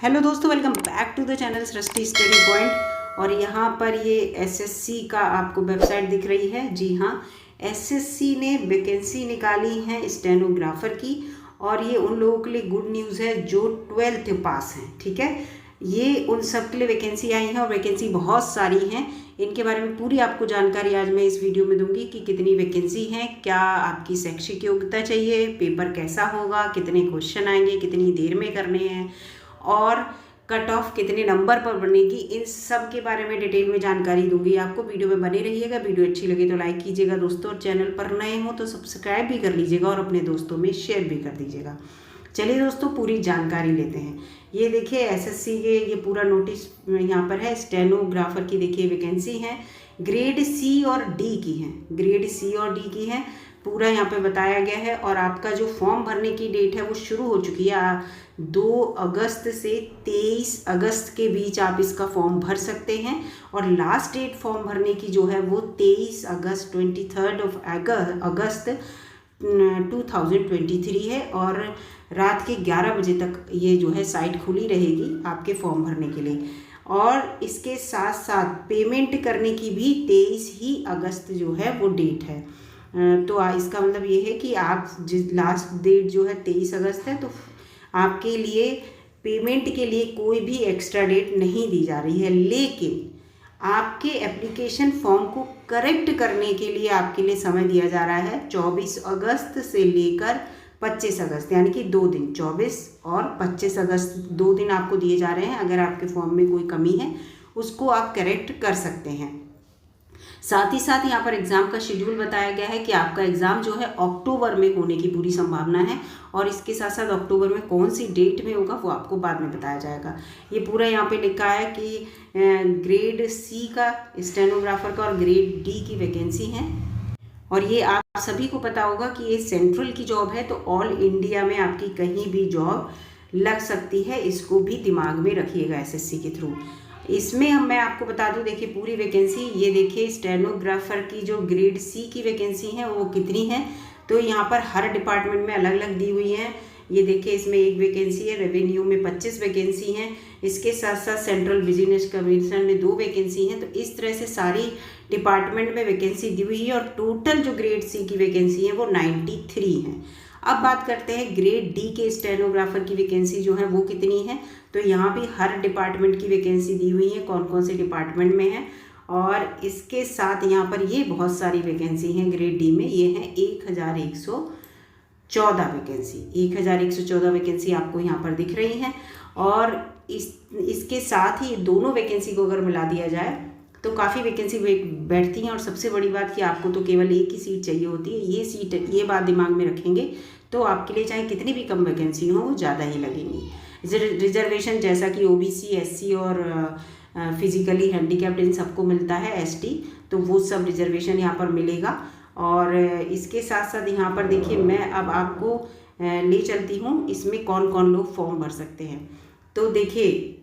Hello दोस्तों, welcome back to the channel Srishti study point. और यहाँ पर ये एसएससी का आपको वेबसाइट दिख रही है। जी हाँ, एसएससी ने वैकेंसी निकाली है स्टेनोग्राफर की, और ये उन लोगों के लिए गुड न्यूज़ है जो 12th पास हैं। ठीक है, ये उन सब के लिए वैकेंसी आई है और वैकेंसी बहुत सारी हैं। इनके बारे में पूरी आपको जानकारी आज मैं इस वीडियो में दूंगी कि कितनी वैकेंसी है, क्या आपकी शैक्षिक योग्यता चाहिए, पेपर कैसा होगा, कितने क्वेश्चन आएंगे, कितनी देर में करने हैं और कट ऑफ कितने नंबर पर बनेगी, इन सब के बारे में डिटेल में जानकारी दूंगी आपको। वीडियो में बने रहिएगा। वीडियो अच्छी लगे तो लाइक कीजिएगा दोस्तों, और चैनल पर नए हो तो सब्सक्राइब भी कर लीजिएगा और अपने दोस्तों में शेयर भी कर दीजिएगा। चलिए दोस्तों, पूरी जानकारी लेते हैं। ये देखिए एसएससी के ये पूरा नोटिस यहाँ पर है। स्टेनोग्राफर की देखिए वैकेंसी है, ग्रेड सी और डी की है, ग्रेड सी और डी की है, पूरा यहाँ पे बताया गया है। और आपका जो फॉर्म भरने की डेट है वो शुरू हो चुकी है। 2 अगस्त से 23 अगस्त के बीच आप इसका फॉर्म भर सकते हैं, और लास्ट डेट फॉर्म भरने की जो है वो 23 अगस्त 23 अगस्त 2023 है। और रात के 11 बजे तक ये जो है साइट खुली रहेगी आपके फॉर्म भरने के लिए। और इसके साथ साथ पेमेंट करने की भी 23 ही अगस्त जो है वो डेट है। तो इसका मतलब ये है कि आप जिस लास्ट डेट जो है 23 अगस्त है, तो आपके लिए पेमेंट के लिए कोई भी एक्स्ट्रा डेट नहीं दी जा रही है। लेकिन आपके एप्लीकेशन फॉर्म को करेक्ट करने के लिए आपके लिए समय दिया जा रहा है 24 अगस्त से लेकर 25 अगस्त, यानी कि 2 दिन, 24 और 25 अगस्त 2 दिन आपको दिए जा रहे हैं। अगर आपके फॉर्म में कोई कमी है उसको आप करेक्ट कर सकते हैं। साथ ही साथ यहाँ पर एग्ज़ाम का शेड्यूल बताया गया है कि आपका एग्ज़ाम जो है अक्टूबर में होने की पूरी संभावना है, और इसके साथ साथ अक्टूबर में कौन सी डेट में होगा वो आपको बाद में बताया जाएगा। ये पूरा यहाँ पे लिखा है कि ग्रेड सी का स्टेनोग्राफर का और ग्रेड डी की वैकेंसी है। और ये आप सभी को पता होगा कि ये सेंट्रल की जॉब है, तो ऑल इंडिया में आपकी कहीं भी जॉब लग सकती है। इसको भी दिमाग में रखिएगा एसएससी के थ्रू। इसमें मैं आपको बता दूं, देखिए पूरी वैकेंसी, ये देखिए स्टेनोग्राफर की जो ग्रेड सी की वैकेंसी है वो कितनी है। तो यहाँ पर हर डिपार्टमेंट में अलग अलग दी हुई है। ये देखिए इसमें 1 वैकेंसी है, रेवेन्यू में 25 वैकेंसी हैं, इसके साथ साथ सेंट्रल बिजनेस कमीशन में 2 वैकेंसी हैं। तो इस तरह से सारी डिपार्टमेंट में वैकेंसी दी हुई है, और टोटल जो ग्रेड सी की वैकेंसी है वो 93 है। अब बात करते हैं ग्रेड डी के स्टेनोग्राफर की वैकेंसी जो है वो कितनी है। तो यहाँ भी हर डिपार्टमेंट की वैकेंसी दी हुई है, कौन कौन से डिपार्टमेंट में है। और इसके साथ यहाँ पर ये बहुत सारी वैकेंसी हैं ग्रेड डी में। ये है 1114 वैकेंसी, 1114 वैकेंसी आपको यहाँ पर दिख रही हैं। और इसके साथ ही दोनों वैकेंसी को अगर मिला दिया जाए तो काफ़ी वैकेंसी बैठती हैं। और सबसे बड़ी बात कि आपको तो केवल एक ही सीट चाहिए होती है। ये सीट, ये बात दिमाग में रखेंगे तो आपके लिए चाहे कितनी भी कम वैकेंसी हो वो ज़्यादा ही लगेंगी। रिजर्वेशन जैसा कि ओबीसी, एससी और फिजिकली हैंडीकैप्ड इन सबको मिलता है, एसटी, तो वो सब रिजर्वेशन यहाँ पर मिलेगा। और इसके साथ साथ यहाँ पर देखिए मैं अब आपको ले चलती हूँ इसमें कौन कौन लोग फॉर्म भर सकते हैं। तो देखिए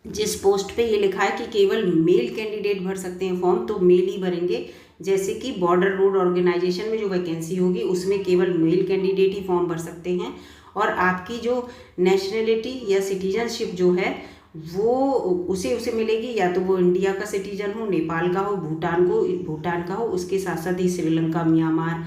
जिस पोस्ट पे ये लिखा है कि केवल मेल कैंडिडेट भर सकते हैं फॉर्म, तो मेल ही भरेंगे। जैसे कि बॉर्डर रोड ऑर्गेनाइजेशन में जो वैकेंसी होगी उसमें केवल मेल कैंडिडेट ही फॉर्म भर सकते हैं। और आपकी जो नेशनलिटी या सिटीजनशिप जो है वो उसे मिलेगी, या तो वो इंडिया का सिटीजन हो, नेपाल का हो, भूटान का हो, उसके साथ साथ ही Sri Lanka, Myanmar,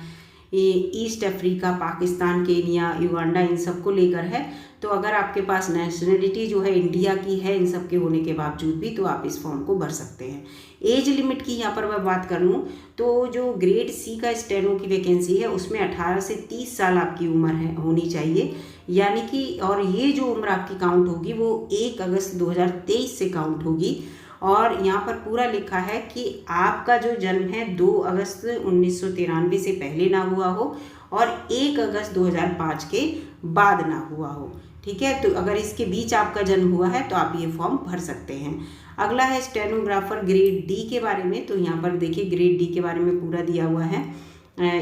East Africa, Pakistan, Kenya, Uganda, इन सब को लेकर है। तो अगर आपके पास नेशनलिटी जो है इंडिया की है इन सब के होने के बावजूद भी, तो आप इस फॉर्म को भर सकते हैं। एज लिमिट की यहाँ पर मैं बात कर लूँ तो जो ग्रेड सी का स्टेनो की वैकेंसी है उसमें 18 से 30 साल आपकी उम्र है होनी चाहिए, यानी कि, और ये जो उम्र आपकी काउंट होगी वो 1 अगस्त 2023 से काउंट होगी। और यहाँ पर पूरा लिखा है कि आपका जो जन्म है 2 अगस्त 1993 से पहले ना हुआ हो और 1 अगस्त 2005 के बाद ना हुआ हो। ठीक है, तो अगर इसके बीच आपका जन्म हुआ है तो आप ये फॉर्म भर सकते हैं। अगला है स्टेनोग्राफर ग्रेड डी के बारे में। तो यहाँ पर देखिए ग्रेड डी के बारे में पूरा दिया हुआ है।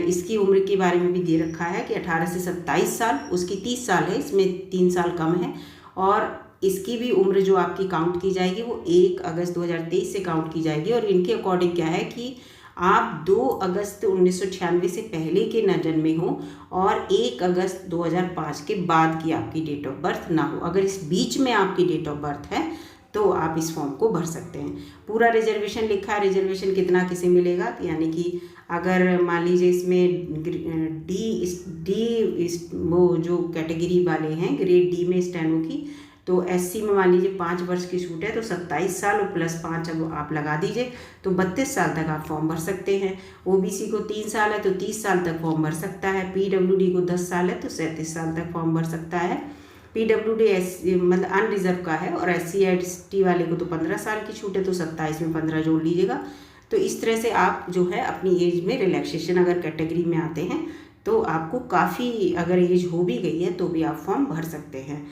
इसकी उम्र के बारे में भी दे रखा है कि 18 से 27 साल, उसकी 30 साल है, इसमें 3 साल कम है। और इसकी भी उम्र जो आपकी काउंट की जाएगी वो 1 अगस्त 2023 से काउंट की जाएगी। और इनके अकॉर्डिंग क्या है कि आप 2 अगस्त 1996 से पहले के न जन्मे हो और 1 अगस्त 2005 के बाद की आपकी डेट ऑफ बर्थ ना हो। अगर इस बीच में आपकी डेट ऑफ बर्थ है तो आप इस फॉर्म को भर सकते हैं। पूरा रिजर्वेशन लिखा है, रिजर्वेशन कितना किसे मिलेगा, यानी कि अगर मान लीजिए इसमें डी वो जो कैटेगरी वाले हैं ग्रेड डी में स्टेनो की, तो एससी में मान लीजिए 5 वर्ष की छूट है तो 27 साल और प्लस 5 अब आप लगा दीजिए तो 32 साल तक आप फॉर्म भर सकते हैं। ओबीसी को 3 साल है तो 30 साल तक फॉर्म भर सकता है। पीडब्ल्यूडी को 10 साल है तो 37 साल तक फॉर्म भर सकता है। पीडब्ल्यूडी मतलब अनरिजर्व का है और एससी एसटी वाले को तो 15 साल की छूट है तो 27 में 15 जोड़ लीजिएगा। तो इस तरह से आप जो है अपनी एज में रिलैक्सेशन अगर कैटेगरी में आते हैं तो आपको काफ़ी, अगर एज हो भी गई है तो भी आप फॉर्म भर सकते हैं।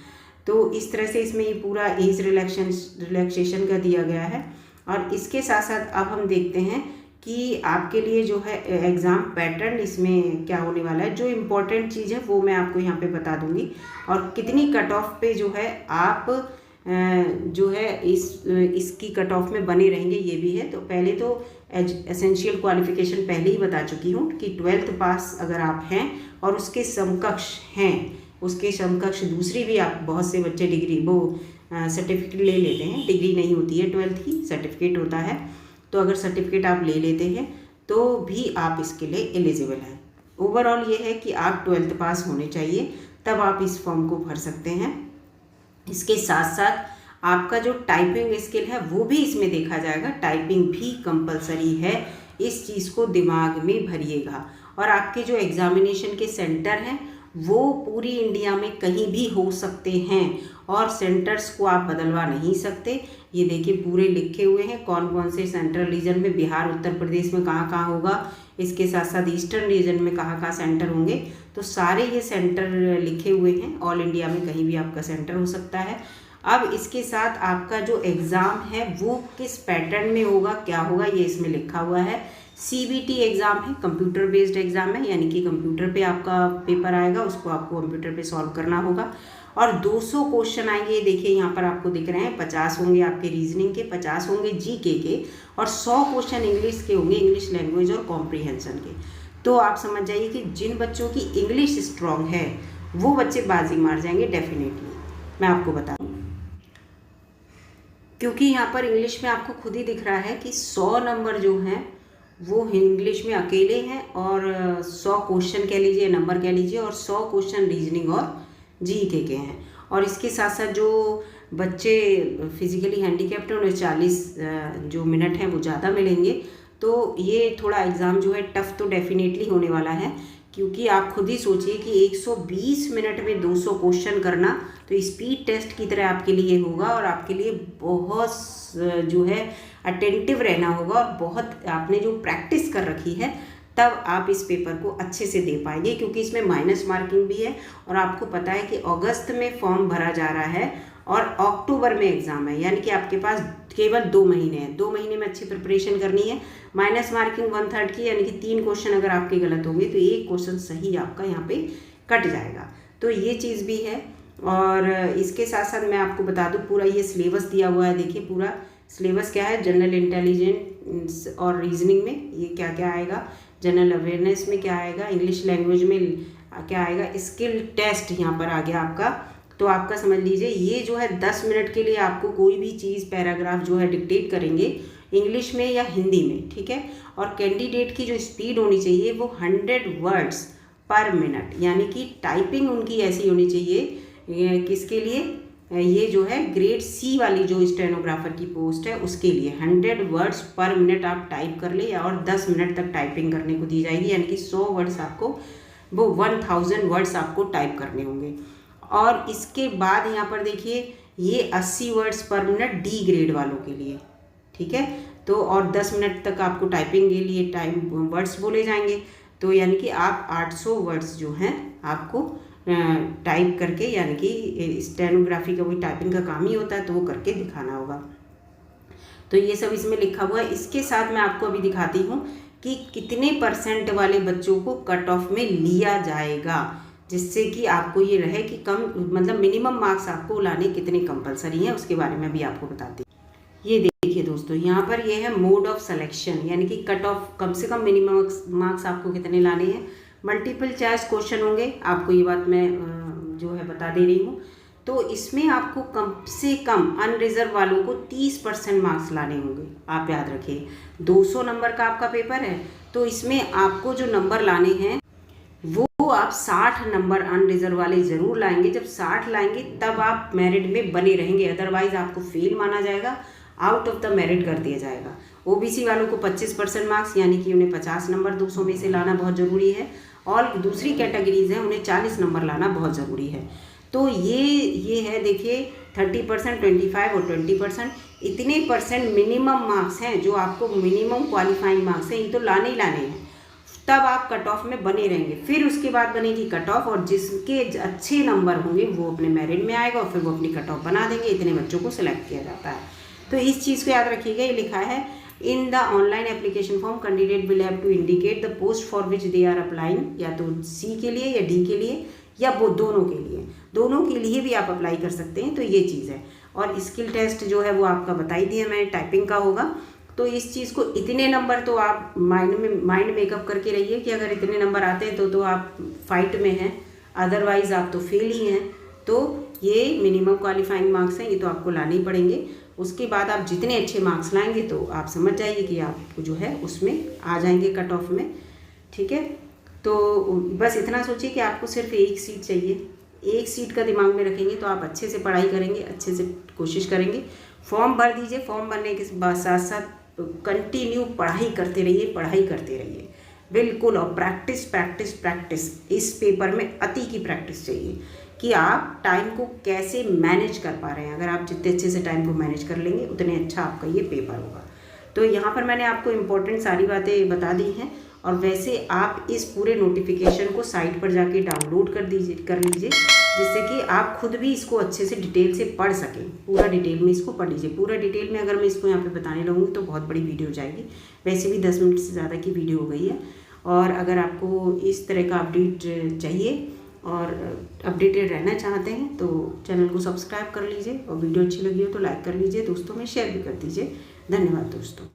तो इस तरह से इसमें ये पूरा एज रिलैक्सेशन का दिया गया है। और इसके साथ साथ अब हम देखते हैं कि आपके लिए जो है एग्ज़ाम पैटर्न इसमें क्या होने वाला है। जो इम्पोर्टेंट चीज़ है वो मैं आपको यहाँ पे बता दूँगी और कितनी कट ऑफ पे जो है आप जो है इसकी कट ऑफ में बने रहेंगे ये भी है। तो पहले तो एसेंशियल क्वालिफिकेशन पहले ही बता चुकी हूँ कि 12th पास अगर आप हैं और उसके समकक्ष हैं, उसके समकक्ष दूसरी भी आप, बहुत से बच्चे डिग्री वो सर्टिफिकेट ले लेते हैं, डिग्री नहीं होती है 12th की, सर्टिफिकेट होता है। तो अगर सर्टिफिकेट आप ले लेते हैं तो भी आप इसके लिए एलिजिबल हैं। ओवरऑल ये है कि आप 12th पास होने चाहिए तब आप इस फॉर्म को भर सकते हैं। इसके साथ साथ आपका जो टाइपिंग स्किल है वो भी इसमें देखा जाएगा, टाइपिंग भी कंपलसरी है, इस चीज़ को दिमाग में भरिएगा। और आपके जो एग्ज़ामिनेशन के सेंटर हैं वो पूरी इंडिया में कहीं भी हो सकते हैं और सेंटर्स को आप बदलवा नहीं सकते। ये देखिए पूरे लिखे हुए हैं कौन कौन से सेंट्रल रीजन में, बिहार उत्तर प्रदेश में कहाँ कहाँ होगा, इसके साथ साथ ईस्टर्न रीजन में कहाँ कहाँ सेंटर होंगे, तो सारे ये सेंटर लिखे हुए हैं। ऑल इंडिया में कहीं भी आपका सेंटर हो सकता है। अब इसके साथ आपका जो एग्ज़ाम है वो किस पैटर्न में होगा, क्या होगा, ये इसमें लिखा हुआ है। सीबीटी एग्ज़ाम है, कंप्यूटर बेस्ड एग्ज़ाम है, यानी कि कंप्यूटर पे आपका पेपर आएगा, उसको आपको कंप्यूटर पे सॉल्व करना होगा। और 200 क्वेश्चन आएंगे, देखिए यहाँ पर आपको दिख रहे हैं। 50 होंगे आपके रीजनिंग के, 50 होंगे जीके के और 100 क्वेश्चन इंग्लिश के होंगे, इंग्लिश लैंग्वेज और कॉम्प्रीहेंशन के। तो आप समझ जाइए कि जिन बच्चों की इंग्लिश स्ट्रॉन्ग है वो बच्चे बाजी मार जाएंगे डेफिनेटली, मैं आपको बता दूँ। क्योंकि यहाँ पर इंग्लिश में आपको खुद ही दिख रहा है कि 100 नंबर जो हैं वो इंग्लिश में अकेले हैं और 100 क्वेश्चन कह लीजिए, नंबर कह लीजिए, और 100 क्वेश्चन रीजनिंग और जीके के हैं। और इसके साथ साथ जो बच्चे फिजिकली हैंडीकैप्ड हैं उन्हें 40 जो मिनट हैं वो ज़्यादा मिलेंगे। तो ये थोड़ा एग्ज़ाम जो है टफ़ तो डेफिनेटली होने वाला है, क्योंकि आप खुद ही सोचिए कि 120 मिनट में 200 क्वेश्चन करना तो स्पीड टेस्ट की तरह आपके लिए होगा और आपके लिए बहुत जो है अटेंटिव रहना होगा और बहुत आपने जो प्रैक्टिस कर रखी है तब आप इस पेपर को अच्छे से दे पाएंगे। क्योंकि इसमें माइनस मार्किंग भी है और आपको पता है कि अगस्त में फॉर्म भरा जा रहा है और अक्टूबर में एग्ज़ाम है, यानी कि आपके पास केवल 2 महीने हैं। 2 महीने में अच्छी प्रिपरेशन करनी है। माइनस मार्किंग 1/3 की, यानी कि 3 क्वेश्चन अगर आपके गलत होंगे तो 1 क्वेश्चन सही आपका यहाँ पे कट जाएगा। तो ये चीज़ भी है। और इसके साथ साथ मैं आपको बता दूँ पूरा ये सिलेबस दिया हुआ है। देखिए पूरा सिलेबस क्या है, जनरल इंटेलिजेंस और रीजनिंग में ये क्या क्या आएगा, जनरल अवेयरनेस में क्या आएगा, इंग्लिश लैंग्वेज में क्या आएगा, स्किल टेस्ट यहाँ पर आ गया आपका। तो आपका समझ लीजिए ये जो है 10 मिनट के लिए आपको कोई भी चीज़ पैराग्राफ जो है डिक्टेट करेंगे इंग्लिश में या हिंदी में, ठीक है। और कैंडिडेट की जो स्पीड होनी चाहिए वो 100 वर्ड्स पर मिनट, यानी कि टाइपिंग उनकी ऐसी होनी चाहिए। किसके लिए, ये जो है ग्रेड सी वाली जो स्टेनोग्राफर की पोस्ट है उसके लिए 100 वर्ड्स पर मिनट आप टाइप कर ले और 10 मिनट तक टाइपिंग करने को दी जाएगी, यानी कि 100 वर्ड्स आपको वो 1000 वर्ड्स आपको टाइप करने होंगे। और इसके बाद यहाँ पर देखिए ये 80 वर्ड्स पर मिनट डी ग्रेड वालों के लिए, ठीक है। तो और 10 मिनट तक आपको टाइपिंग के लिए टाइम वर्ड्स बोले जाएंगे। तो यानी कि आप 800 वर्ड्स जो हैं आपको टाइप करके, यानी कि स्टेनोग्राफी का वही टाइपिंग का काम ही होता है तो वो करके दिखाना होगा। तो ये सब इसमें लिखा हुआ है। इसके साथ मैं आपको अभी दिखाती हूँ कि कितने % वाले बच्चों को कट ऑफ में लिया जाएगा, जिससे कि आपको ये रहे कि कम मतलब मिनिमम मार्क्स आपको लाने कितने कंपलसरी हैं, उसके बारे में भी आपको बताती हूँ। ये देखिए देखिए दोस्तों, यहाँ पर ये है मोड ऑफ सिलेक्शन, यानी कि कट ऑफ, कम से कम मिनिमम मार्क्स आपको कितने लाने हैं। मल्टीपल चॉइस क्वेश्चन होंगे, आपको ये बात मैं जो है बता दे रही हूँ। तो इसमें आपको कम से कम अनरिजर्व वालों को 30% मार्क्स लाने होंगे। आप याद रखिए 200 नंबर का आपका पेपर है, तो इसमें आपको जो नंबर लाने हैं वो आप 60 नंबर अनरिजर्व वाले ज़रूर लाएंगे। जब 60 लाएंगे तब आप मेरिट में बने रहेंगे, अदरवाइज आपको फेल माना जाएगा, आउट ऑफ द मेरिट कर दिया जाएगा। ओबीसी वालों को 25% मार्क्स, यानी कि उन्हें 50 नंबर 200 में से लाना बहुत ज़रूरी है, और दूसरी कैटेगरीज हैं उन्हें 40 नंबर लाना बहुत ज़रूरी है। तो ये है देखिए 30%, 25 और 20%, इतने परसेंट मिनिमम मार्क्स हैं जो आपको मिनिमम क्वालिफाइंग मार्क्स हैं, ये तो लाने ही लाने हैं। तब आप कट ऑफ में बने रहेंगे, फिर उसके बाद बनेगी कट ऑफ, और जिसके अच्छे नंबर होंगे वो अपने मेरिट में आएगा और फिर वो अपनी कट ऑफ बना देंगे। इतने बच्चों को सिलेक्ट किया जाता है। तो इस चीज़ को याद रखिएगा। ये लिखा है in the online application form candidate will have to indicate the post for which they are applying, या तो सी के लिए या डी के लिए, या वो दोनों के लिए, दोनों के लिए भी आप अप्लाई कर सकते हैं। तो ये चीज़ है। और स्किल टेस्ट जो है वो आपका बता ही दिया मैंने, टाइपिंग का होगा। तो इस चीज़ को, इतने नंबर तो आप माइंड मेकअप करके रहिए कि अगर इतने नंबर आते हैं तो आप फाइट में हैं, अदरवाइज़ आप तो फेल ही हैं। तो ये मिनिमम क्वालिफाइंग मार्क्स हैं, ये तो आपको लाने ही पड़ेंगे। उसके बाद आप जितने अच्छे मार्क्स लाएंगे तो आप समझ जाइए कि आप जो है उसमें आ जाएंगे कट ऑफ में। ठीक है, तो बस इतना सोचिए कि आपको सिर्फ एक सीट चाहिए। एक सीट का दिमाग में रखेंगे तो आप अच्छे से पढ़ाई करेंगे, अच्छे से कोशिश करेंगे। फॉर्म भर दीजिए, फॉर्म भरने के साथ साथ कंटिन्यू पढ़ाई करते रहिए बिल्कुल। और प्रैक्टिस प्रैक्टिस प्रैक्टिस, इस पेपर में अति की प्रैक्टिस चाहिए कि आप टाइम को कैसे मैनेज कर पा रहे हैं। अगर आप जितने अच्छे से टाइम को मैनेज कर लेंगे उतने अच्छा आपका ये पेपर होगा। तो यहाँ पर मैंने आपको इम्पोर्टेंट सारी बातें बता दी हैं। और वैसे आप इस पूरे नोटिफिकेशन को साइट पर जाके डाउनलोड कर लीजिए, जिससे कि आप खुद भी इसको अच्छे से डिटेल से पढ़ सकें। पूरा डिटेल में इसको पढ़ लीजिए। पूरा डिटेल में अगर मैं इसको यहाँ पे बताने लगूँगी तो बहुत बड़ी वीडियो हो जाएगी। वैसे भी 10 मिनट से ज़्यादा की वीडियो हो गई है। और अगर आपको इस तरह का अपडेट चाहिए और अपडेटेड रहना चाहते हैं तो चैनल को सब्सक्राइब कर लीजिए, और वीडियो अच्छी लगी हो तो लाइक कर लीजिए, दोस्तों में शेयर भी कर दीजिए। धन्यवाद दोस्तों।